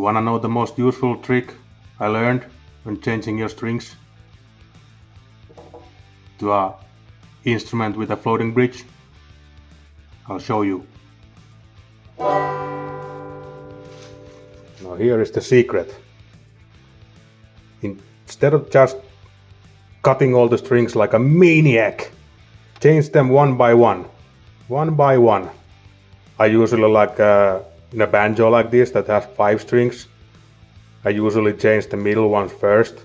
You wanna know the most useful trick I learned when changing your strings to a instrument with a floating bridge? I'll show you. Now here is the secret. Instead of just cutting all the strings like a maniac, change them one by one. One by one. I usually like in a banjo like this that has 5 strings, I usually change the middle ones first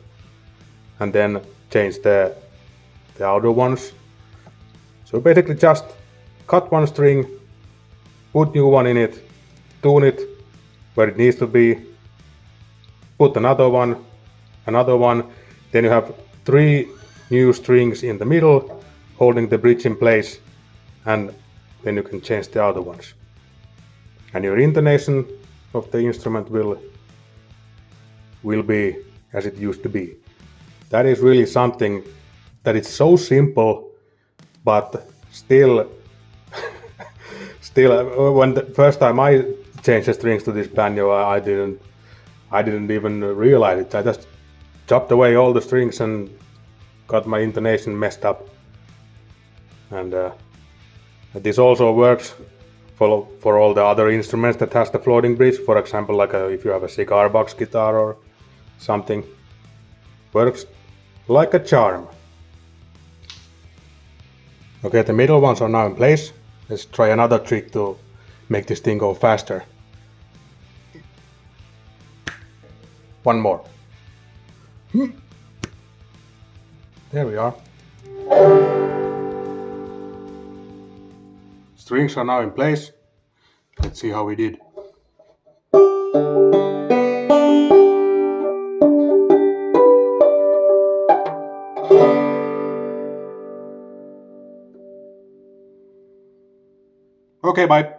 and then change the outer ones. So basically just cut one string, put new one in it, tune it where it needs to be, put another one, then you have 3 new strings in the middle holding the bridge in place, and then you can change the other ones. And your intonation of the instrument will be as it used to be. That is really something that is so simple, but still when the first time I changed the strings to this banjo, I didn't even realize it. I just chopped away all the strings and got my intonation messed up. And this also works for all the other instruments that has the floating bridge. For example, like if you have a cigar box guitar or something, works like a charm. Okay, the middle ones are now in place. Let's try another trick to make this thing go faster. One more. There we are. Strings are now in place. Let's see how we did. Okay, bye.